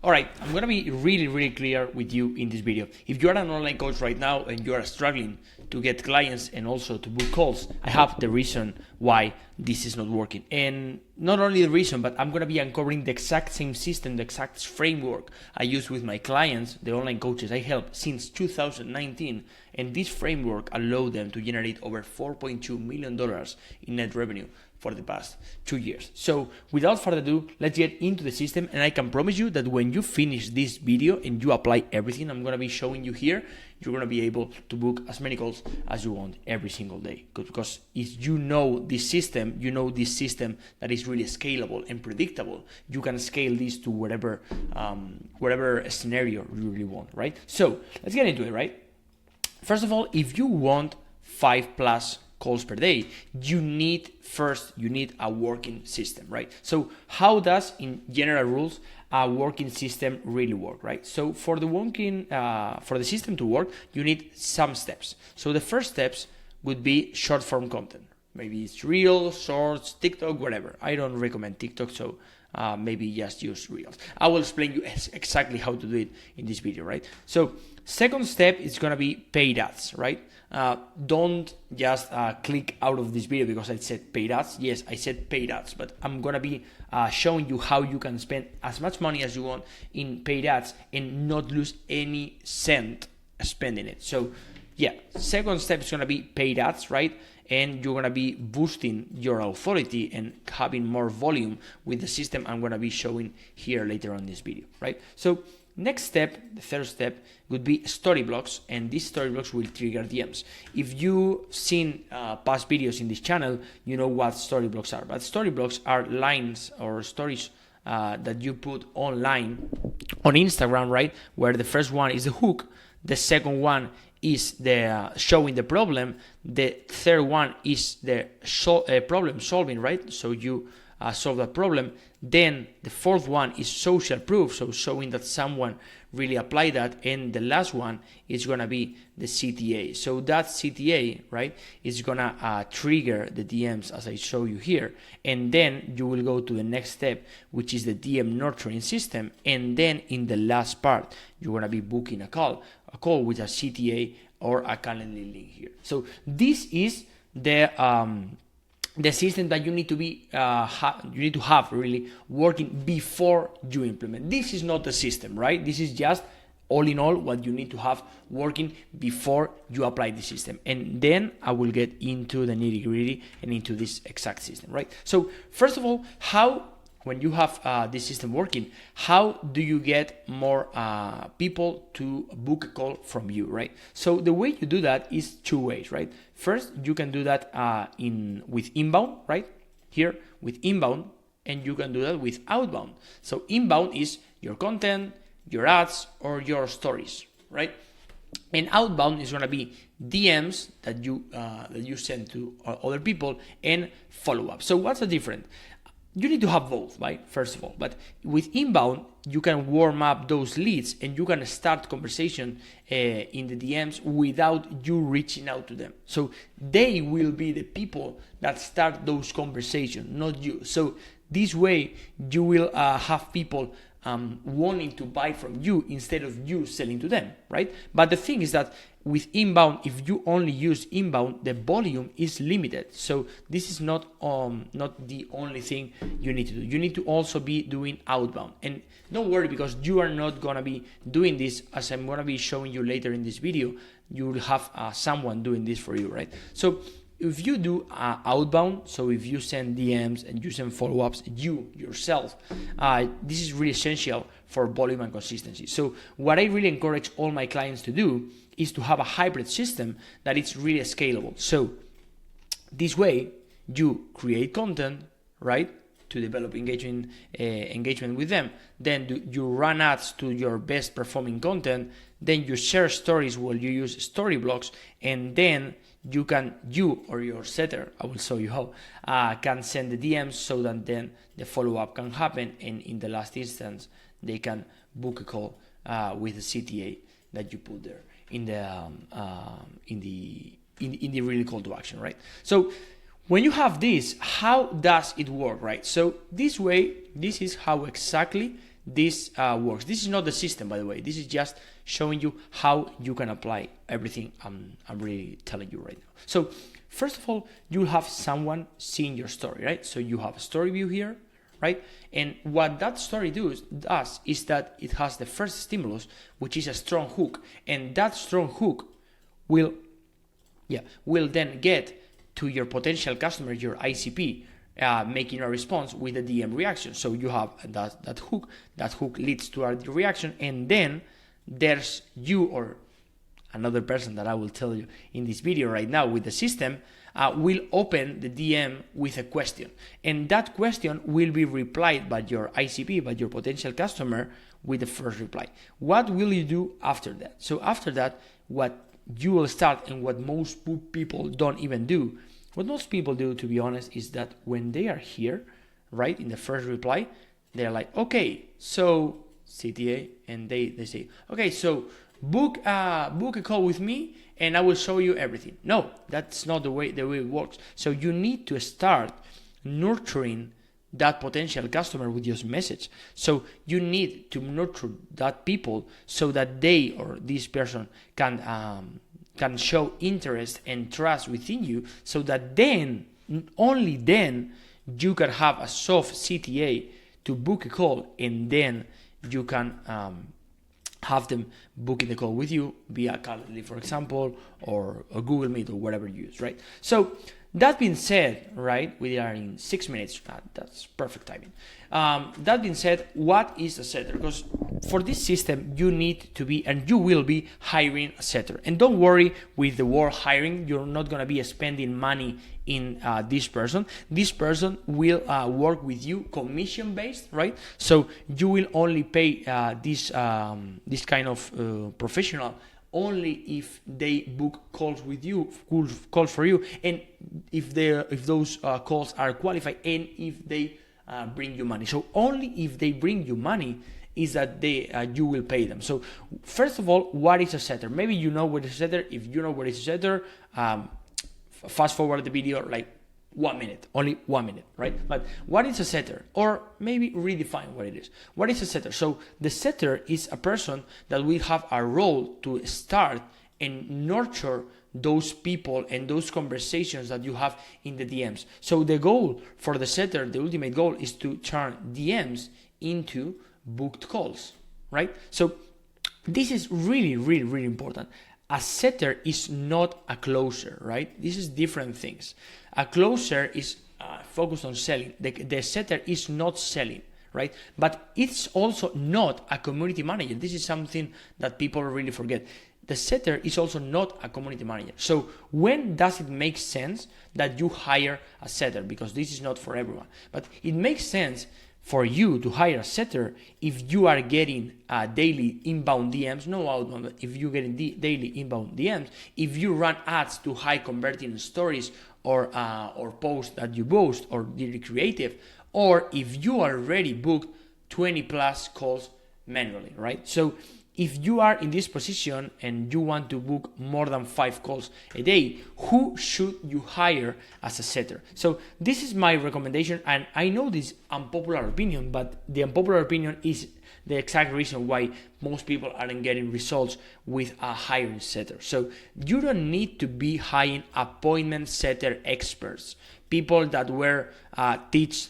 All right, I'm gonna be really clear with you in this video. If you are an online coach right now and you are struggling to get clients and also to book calls, I have the reason why this is not working. And not only the reason, but I'm gonna be uncovering the exact same system, the exact framework I use with my clients, the online coaches I help since 2019. And this framework allowed them to generate over $4.2 million in net revenue for the past 2 years. So without further ado, let's get into the system, and I can promise you that when you finish this video and you apply everything I'm gonna be showing you here, you're gonna be able to book as many calls as you want every single day. Because if you know this system, that is really scalable and predictable, you can scale this to whatever scenario you really want, right? So let's get into it, right? First of all, if you want 5+ calls per day, you need a working system, right? So how does, in general rules, a working system really work, right? So for the system to work, you need some steps. So the first steps would be short form content. Maybe it's Reels, Shorts, TikTok, whatever. I don't recommend TikTok, so maybe just use Reels. I will explain you exactly how to do it in this video, right? So second step is gonna be paid ads, right? Don't just click out of this video because I said paid ads. Yes, I said paid ads, but I'm gonna be showing you how you can spend as much money as you want in paid ads and not lose any cent spending it. So yeah, second step is gonna be paid ads, right? And you're gonna be boosting your authority and having more volume with the system I'm gonna be showing here later on this video, right? So next step, the third step, would be story blocks, and these story blocks will trigger DMs. If you've seen past videos in this channel, you know what story blocks are. But story blocks are lines or stories that you put online on Instagram, right? Where the first one is the hook, the second one is the showing the problem, the third one is the problem solving, right? So you solve that problem. Then the fourth one is social proof, so showing that someone really applied that, and the last one is gonna be the CTA. So that CTA, right, is gonna trigger the DMs as I show you here, and then you will go to the next step, which is the DM nurturing system, and then in the last part you're gonna be booking a call with a CTA or a Calendly link here. So this is the system that you need to be have really working before you implement. This is not the system, right? This is just all in all what you need to have working before you apply the system, and then I will get into the nitty-gritty and into this exact system, right? So first of all, when you have this system working, how do you get more people to book a call from you, right? So the way you do that is two ways, right? First, you can do that with inbound, right? Here with inbound, and you can do that with outbound. So inbound is your content, your ads, or your stories, right? And outbound is gonna be DMs that you send to other people and follow up. So what's the difference? You need to have both, right? First of all, but with inbound, you can warm up those leads and you can start conversation in the DMs without you reaching out to them. So they will be the people that start those conversations, not you. So this way, you will have people wanting to buy from you instead of you selling to them, right? But the thing is that with inbound, if you only use inbound, the volume is limited. So this is not the only thing you need to do. You need to also be doing outbound. And don't worry, because you are not gonna be doing this, as I'm gonna be showing you later in this video. You will have someone doing this for you, right? So if you do outbound, so if you send DMs and you send follow-ups yourself, this is really essential for volume and consistency. So what I really encourage all my clients to do is to have a hybrid system that is really scalable. So this way you create content, right, to develop engagement with them. Then you run ads to your best performing content. Then you share stories where you use story blocks, and then you or your setter, I will show you how, can send the DMs so that then the follow-up can happen, and in the last instance they can book a call with the CTA that you put there in the really call to action, right? So when you have this, how does it work, right? So this way, this is how exactly this works. This is not the system, by the way. This is just showing you how you can apply everything I'm really telling you right now. So first of all, you'll have someone seeing your story, right? So you have a story view here, right? And what that story does is that it has the first stimulus, which is a strong hook, and that strong hook will then get to your potential customer, your ICP, making a response with a DM reaction. So you have that hook. That hook leads to a reaction, and then there's you or another person that I will tell you in this video right now with the system will open the DM with a question, and that question will be replied by your ICP, by your potential customer, with the first reply. What will you do after that? So after that, what you will start, and what most people don't even do, what most people do, to be honest, is that when they are here, right, in the first reply, they're like, okay, so CTA, and they say, okay, so book a call with me and I will show you everything. No, that's not the way it works. So you need to start nurturing that potential customer with your message. So you need to nurture that people so that they or this person can show interest and trust within you, so that then, only then, you can have a soft CTA to book a call, and then you can have them booking the call with you via Calendly, for example, or Google Meet, or whatever you use, right? So that being said, right, we are in 6 minutes. That's perfect timing. That being said, what is a setter? Because for this system, you need to be, and you will be, hiring a setter. And don't worry with the word hiring. You're not going to be spending money in this person. This person will work with you commission based, right? So you will only pay this kind of professional only if they book calls with you, calls for you, and if those calls are qualified, and if they bring you money. So only if they bring you money is that you will pay them. So first of all, what is a setter? Maybe you know what is a setter. If you know what is a setter, fast forward the video like 1 minute, only 1 minute, right? But what is a setter? Or maybe redefine what it is. What is a setter? So the setter is a person that will have a role to start and nurture those people and those conversations that you have in the DMs. So the goal for the setter, the ultimate goal, is to turn DMs into booked calls, right? So this is really, really, really important. A setter is not a closer, right? This is different things. A closer is focused on selling. The setter is not selling, right? But it's also not a community manager. This is something that people really forget. The setter is also not a community manager. So when does it make sense that you hire a setter? Because this is not for everyone. But it makes sense for you to hire a setter if you are getting daily inbound DMs, no outbound, but if you're getting daily inbound DMs, if you run ads to high converting stories or posts that you post or really creative, or if you already booked 20 plus calls manually, right? So if you are in this position and you want to book more than 5 calls a day, who should you hire as a setter? So this is my recommendation, and I know this unpopular opinion, but the unpopular opinion is the exact reason why most people aren't getting results with a hiring setter. So you don't need to be hiring appointment setter experts, people that were teach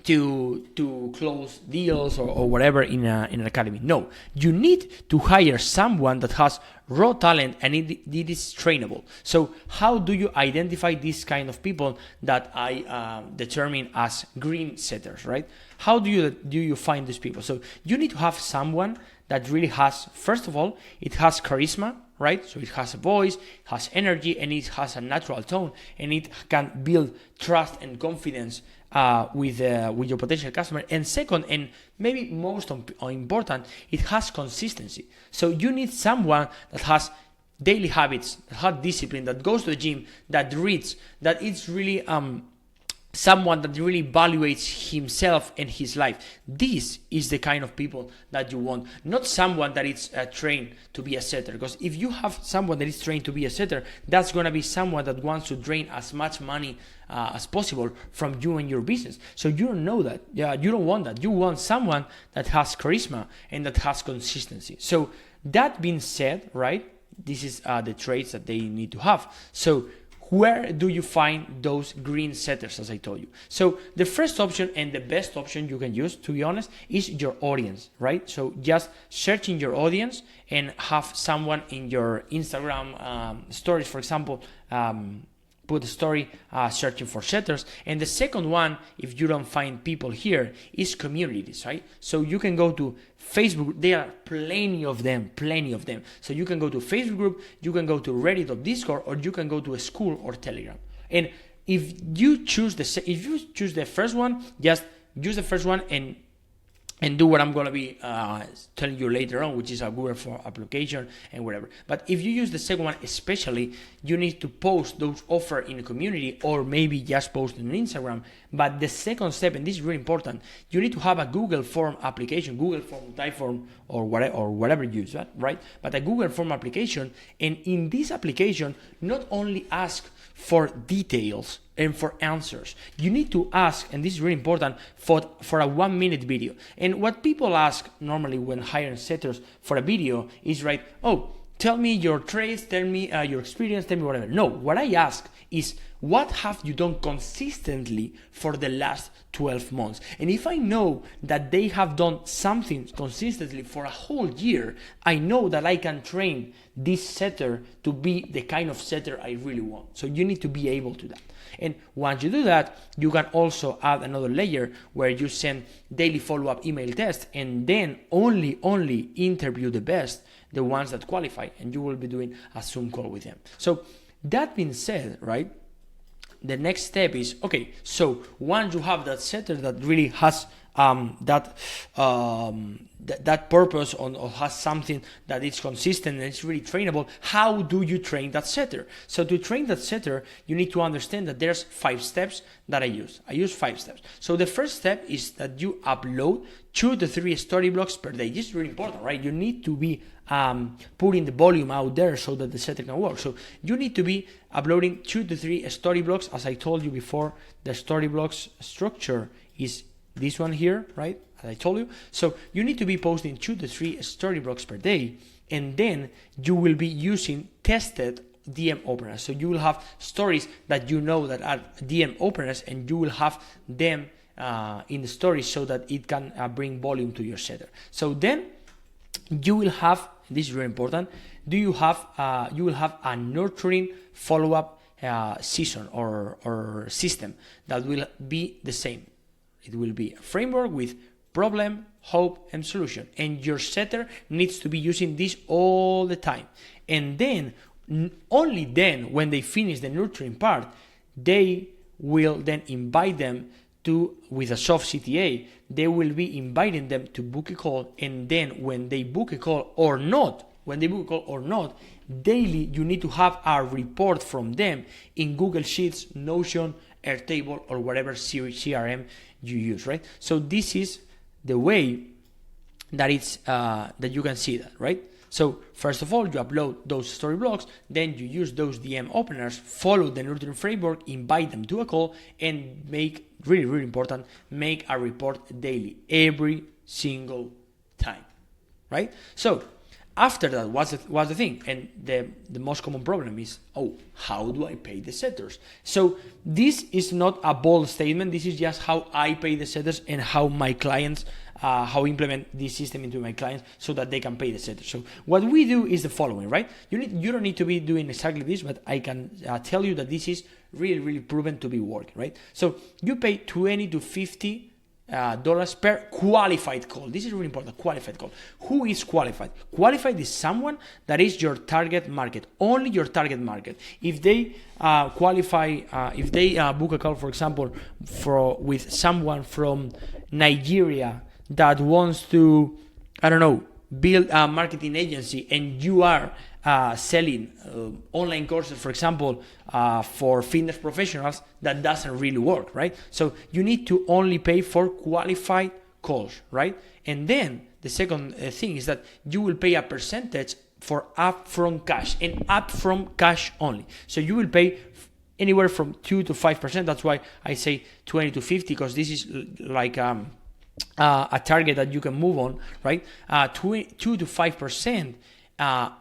to close deals or whatever in an academy. No, you need to hire someone that has raw talent and it is trainable. So how do you identify these kind of people that I determine as green setters, right? How do you find these people? So you need to have someone that really has, first of all, it has charisma, right? So it has a voice, it has energy, and it has a natural tone, and it can build trust and confidence with your potential customer. And second, and maybe most important, it has consistency. So you need someone that has daily habits, that has discipline, that goes to the gym, that reads, that is really someone that really evaluates himself and his life. This is the kind of people that you want, not someone that is trained to be a setter. Because if you have someone that is trained to be a setter, that's going to be someone that wants to drain as much money as possible from you and your business. So you don't know that. Yeah, you don't want that. You want someone that has charisma and that has consistency. So that being said, right, this is the traits that they need to have. So where do you find those green setters, as I told you? So the first option and the best option you can use, to be honest, is your audience, right? So just searching your audience and have someone in your Instagram stories, for example, put a story searching for setters. And the second one, if you don't find people here, is communities, right? So you can go to Facebook. There are plenty of them. So you can go to Facebook group, you can go to Reddit or Discord, or you can go to a school or Telegram. And if you choose the first one, just use the first one and do what I'm going to be telling you later on, which is a Google Form application and whatever. But if you use the second one, especially, you need to post those offers in a community, or maybe just post on Instagram. But the second step, and this is really important, you need to have a Google Form application, Google Form, Typeform, or whatever you use, right? But a Google Form application, and in this application, not only ask for details and for answers. You need to ask, and this is really important, for a 1 minute video. And what people ask normally when hiring setters for a video is, right, oh, tell me your traits, tell me your experience, tell me whatever. No, what I ask is, what have you done consistently for the last 12 months? And if I know that they have done something consistently for a whole year, I know that I can train this setter to be the kind of setter I really want. So you need to be able to that. And once you do that, you can also add another layer where you send daily follow-up email tests, and then only interview the best, the ones that qualify, and you will be doing a Zoom call with them. So that being said, right, the next step is, okay, so once you have that setter that really has that purpose or has something that is consistent and it's really trainable, how do you train that setter? So to train that setter, you need to understand that there's 5 steps that I use. I use 5 steps. So the first step is that you upload 2 to 3 story blocks per day. This is really important, right? You need to be putting the volume out there so that the setter can work. So you need to be uploading 2 to 3 story blocks. As I told you before, the story blocks structure is this one here, right? As I told you. So you need to be posting 2 to 3 story blocks per day, and then you will be using tested DM openers. So you will have stories that you know that are DM openers, and you will have them in the stories so that it can bring volume to your setter. So then you will have, this is very important, you will have a nurturing follow-up season or system that will be the same. It will be a framework with problem, hope, and solution. And your setter needs to be using this all the time. And then, only then, when they finish the nurturing part, they will then invite them to, with a soft CTA, they will be inviting them to book a call. And then when they book a call or not, daily you need to have a report from them in Google Sheets, Notion, Airtable, or whatever CRM you use, right? So this is the way that it's that you can see that, right? So first of all, you upload those story blocks, then you use those DM openers, follow the nurturing framework, invite them to a call, and make, really, really important, make a report daily, every single time, right? So after that, what's the thing? And the most common problem is, how do I pay the setters? So this is not a bold statement. This is just how I pay the setters and how my clients, how I implement this system into my clients so that they can pay the setters. So what we do is the following, right? You don't need to be doing exactly this, but I can tell you that this is really, really proven to be working, right? So you pay $20 to $50 per qualified call. This is really important. Qualified call. Who is qualified? Qualified is someone that is your target market, only your target market. If they qualify, if they book a call, for example, with someone from Nigeria that wants to, build a marketing agency, and you are selling online courses, for example, for fitness professionals, that doesn't really work, right? So you need to only pay for qualified calls, right? And then the second thing is that you will pay a percentage for upfront cash, and upfront cash only. So you will pay anywhere from 2 to 5%. That's why I say 20 to 50, because this is like a target that you can move on, right? 2 to 5%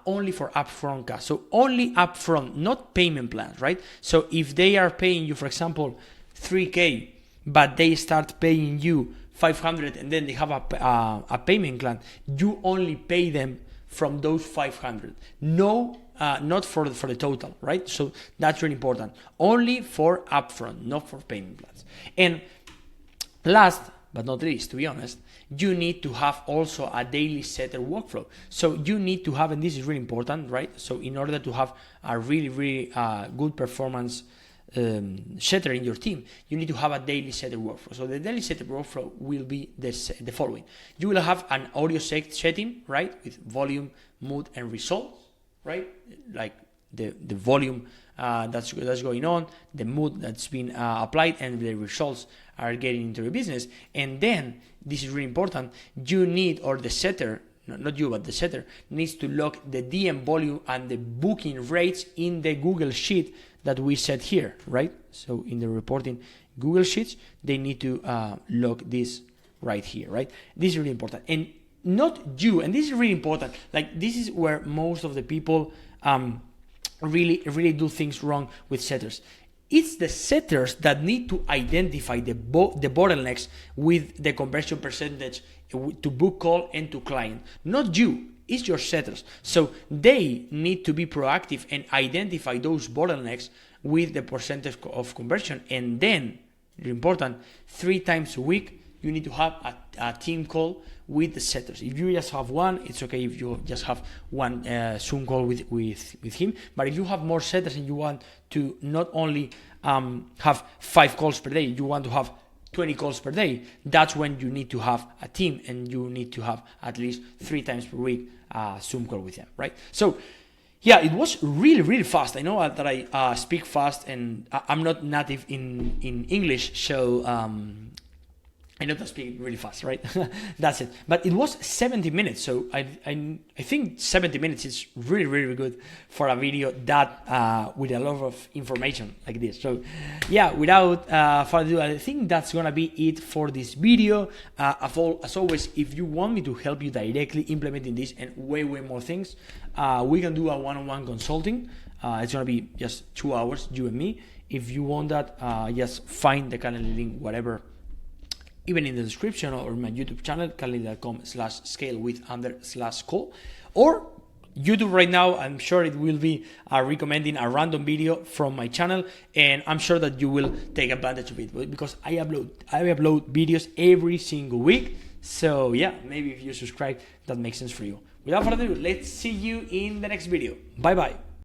only for upfront cash. So only upfront, not payment plans, right? So if they are paying you, for example, 3K, but they start paying you 500, and then they have a payment plan, you only pay them from those 500. No, not for the total, right? So that's really important. Only for upfront, not for payment plans. And last but not least, to be honest, you need to have also a daily setter workflow. So you need to have, and this is really important, right? So in order to have a really good performance setter in your team, you need to have a daily setter workflow. So the daily setter workflow will be the following. You will have an audio setting, right, with volume, mood, and results, right? Like the volume that's going on, the mood that's been applied, and the results are getting into the business. And then, this is really important, you need, or the setter, not you, but the setter needs to log the DM volume and the booking rates in the Google Sheet that we set here, right? So in the reporting Google Sheets, they need to log this right here, right? This is really important. And not you, and this is really important, like this is where most of the people really do things wrong with setters. It's the setters that need to identify the bottlenecks with the conversion percentage to book call and to client, not you. It's your setters. So they need to be proactive and identify those bottlenecks with the percentage of conversion. And then, important, 3 times a week, you need to have a team call with the setters. If you just have one, it's okay if you just have one Zoom call with him. But if you have more setters and you want to not only have 5 calls per day, you want to have 20 calls per day, that's when you need to have a team, and you need to have at least 3 times per week Zoom call with them, right? So yeah, it was really fast. I know that I speak fast, and I'm not native in English, so I know to speak really fast, right? That's it. But it was 70 minutes, so I think 70 minutes is really good for a video that with a lot of information like this. So yeah, without further ado, I think that's gonna be it for this video. As always, if you want me to help you directly implementing this and way more things, we can do a one-on-one consulting. It's gonna be just 2 hours, you and me. If you want that, just find the Calendly link, whatever, even in the description, or my YouTube channel, calendly.com/scalewith_call, or YouTube right now. I'm sure it will be recommending a random video from my channel, and I'm sure that you will take advantage of it, because I upload videos every single week. So yeah, maybe if you subscribe, that makes sense for you. Without further ado, let's see you in the next video. Bye bye.